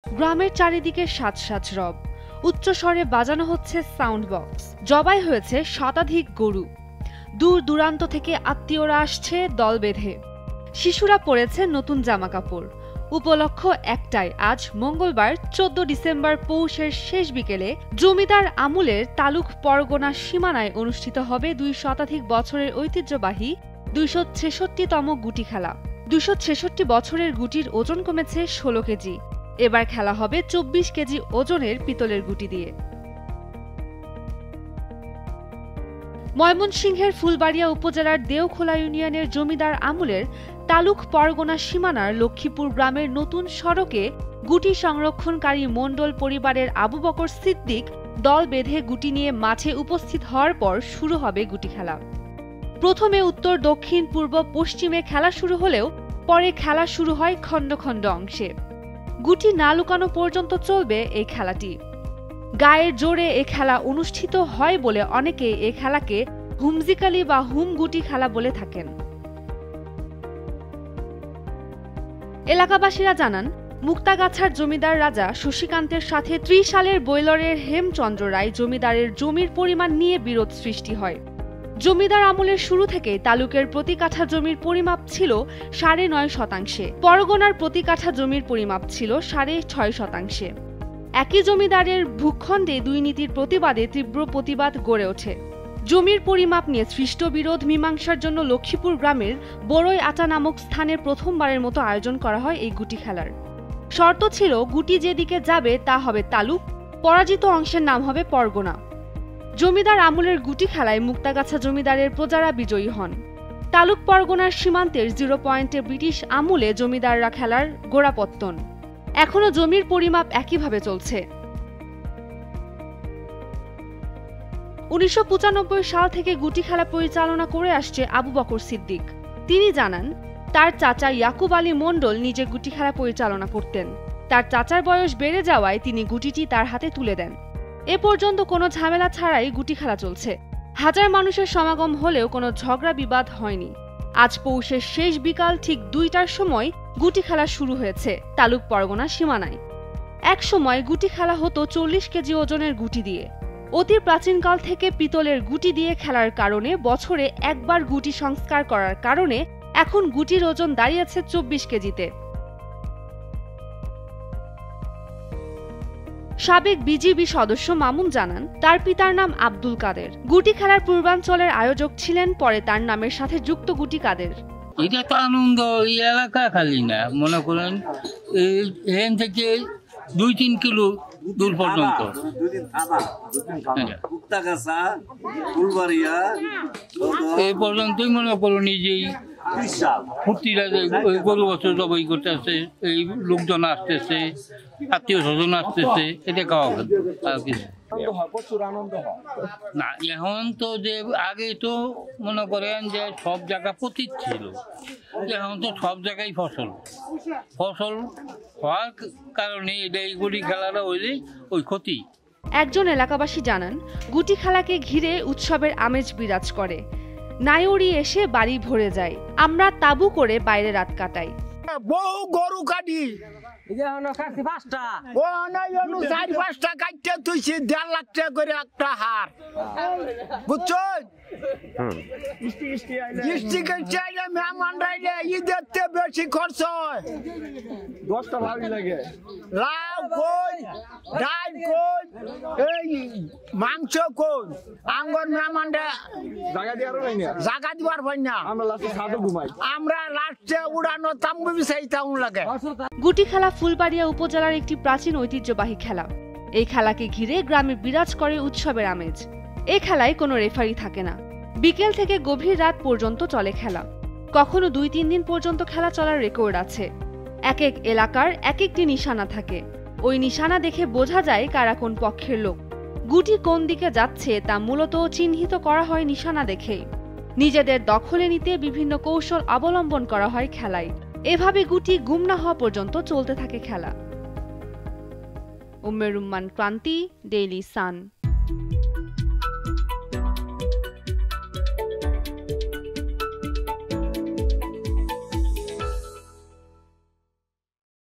গ্রামের চারিদিকে সাজ সাজ রব, উচ্চ স্বরে বাজানো হচ্ছে সাউন্ড বক্স, জবাই হয়েছে শতাধিক গরু। দূর দূরান্ত থেকে আত্মীয়রা আসছে দল বেঁধে, শিশুরা পরেছে নতুন জামা কাপড়। উপলক্ষ একটাই, আজ মঙ্গলবার 14 ডিসেম্বর পৌষের শেষ বিকেলে জমিদার আমলের তালুক পরগনা সীমানায় অনুষ্ঠিত হবে 2 শতাধিক বছরের ঐতিহ্যবাহী 266তম গুটি খেলা। 266 বছরের গুটির ওজন কমেছে 16 কেজি। এবার খেলা হবে 24 কেজি ওজনের পিতলের গুটি দিয়ে। ময়মনসিংহের ফুলবাড়িয়া উপজেলার দেওখোলা ইউনিয়নের জমিদার আমলের তালুক পরগনা সীমানার লক্ষ্মীপুর গ্রামের নতুন সড়কে গুটি সংরক্ষণকারী মণ্ডল পরিবারের আবু বকর সিদ্দিক দল বেঁধে গুটি নিয়ে মাঠে উপস্থিত হওয়ার পর শুরু হবে গুটি খেলা। প্রথমে উত্তর, দক্ষিণ, পূর্ব, পশ্চিমে খেলা শুরু হলেও পরে খেলা শুরু হয় খণ্ড খণ্ড অংশে। গুটি না লুকানো পর্যন্ত চলবে এই খেলাটি। গায়ের জোরে এ খেলা অনুষ্ঠিত হয় বলে অনেকে এ খেলাকে হুমজিকালি বা হুম গুটি খেলা বলে থাকেন। এলাকাবাসীরা জানান, মুক্তাগাছার জমিদার রাজা শশীকান্তের সাথে 30 সালের বৈলরের হেমচন্দ্র রায় জমিদারের জমির পরিমাণ নিয়ে বিরোধ সৃষ্টি হয়। জমিদার আমলের শুরু থেকে তালুকের প্রতি কাঠা জমির পরিমাপ ছিল 9.5 শতাংশে, পরগনার প্রতি কাঠা জমির পরিমাপ ছিল 6.5 শতাংশে। একই জমিদারের ভূখণ্ডে দুই নীতির প্রতিবাদে তীব্র প্রতিবাদ গড়ে ওঠে। জমির পরিমাপ নিয়ে সৃষ্ট বিরোধ মীমাংসার জন্য লক্ষ্মীপুর গ্রামের বড়ই আটা নামক স্থানে প্রথমবারের মতো আয়োজন করা হয় এই গুটি খেলার। শর্ত ছিল, গুটি যেদিকে যাবে তা হবে তালুক, পরাজিত অংশের নাম হবে পরগনা। জমিদার আমলের গুটি খেলায় মুক্তাগাছা জমিদারের প্রজারা বিজয়ী হন। তালুক পরগনার সীমান্তের 0 পয়েন্টে ব্রিটিশ আমলে জমিদাররা খেলার গোড়াপত্তন। এখনো জমির পরিমাপ একইভাবে চলছে। 1995 সাল থেকে গুটি খেলা পরিচালনা করে আসছে আবু বকর সিদ্দিক। তিনি জানান, তার চাচা ইয়াকুব আলী মণ্ডল নিজে গুটি খেলা পরিচালনা করতেন। তার চাচার বয়স বেড়ে যাওয়ায় তিনি গুটিটি তার হাতে তুলে দেন। এ পর্যন্ত কোনো ঝামেলা ছাড়াই গুটি খেলা চলছে। হাজার মানুষের সমাগম হলেও কোনো ঝগড়া বিবাদ হয়নি। আজ পৌষের শেষ বিকাল ঠিক 2টার সময় গুটি খেলা শুরু হয়েছে তালুক পরগনা সীমানায়। এক সময় গুটি খেলা হতো 40 কেজি ওজনের গুটি দিয়ে। অতি প্রাচীনকাল থেকে পিতলের গুটি দিয়ে খেলার কারণে বছরে একবার গুটি সংস্কার করার কারণে এখন গুটির ওজন দাঁড়িয়েছে 24 কেজিতে। সাবেক বিজিবি সদস্য মামুন জানান, তার পিতার নাম আব্দুল কাদের। গুটি খেলার পূর্বাঞ্চলের আয়োজক ছিলেন, পরে তার নামের সাথে যুক্ত গুটি কাদের। এটা তো আনন্দ, এই এলাকা খালি না, মনে করেন এখান থেকে 2-3 কিলো দূর পর্যন্ত এই পর্যন্তই মনে করুন নিজেই ফুর্তিরা গরু বছর জবাই করতেছে, এই লোকজন আসতেছে, আত্মীয় স্বজন আসতেছে, এটা খাওয়া না। এখন তো যে আগে তো মনে করেন যে সব জায়গা পতিত ছিল, এখন তো সব জায়গায় ফসল হওয়ার কারণে এটা এই গুটি খেলাটা হইলে ওই ক্ষতি। একজন এলাকাবাসী জানান, গুটি খেলাকে ঘিরে উৎসবের আমেজ বিরাজ করে। নায়রি এসে বাড়ি ভরে যায়। আমরা তাবু করে বাইরে রাত কাটাই। বহু গরু কাটি 4-5টা কাটতে তুইছি 1.5 লাখ টাকা করে একটা হার, বুঝছো? ঈদের বেশি খরচ হয়। 10টা ভাবি লাগে, লাউ কই, ডাল কই, এই মাংস কই, আঙ্গর মেহমানরা জায়গা দিবার পাই না। আমরা লাস্টে উড়ানো তাম্বু বিছাইতাম লাগে। গুটি খেলা ফুলবাড়িয়া উপজেলার একটি প্রাচীন ঐতিহ্যবাহী খেলা। এই খেলাকে ঘিরে গ্রামে বিরাজ করে উৎসবের আমেজ। এই খেলায় কোনো রেফারি থাকে না। বিকেল থেকে গভীর রাত পর্যন্ত চলে খেলা। কখনো 2-3 দিন পর্যন্ত খেলা চলার রেকর্ড আছে। এক এক এলাকার এক একটি নিশানা থাকে। ওই নিশানা দেখে বোঝা যায় কারা কোন পক্ষের লোক। গুটি কোন দিকে যাচ্ছে তা মূলত চিহ্নিত করা হয় নিশানা দেখেই। নিজেদের দখলে নিতে বিভিন্ন কৌশল অবলম্বন করা হয় খেলায়। এভাবে গুটি গুম না হওয়া পর্যন্ত চলতে থাকে খেলা। উম্মে রুম্মান ক্রান্তি, ডেইলি সান।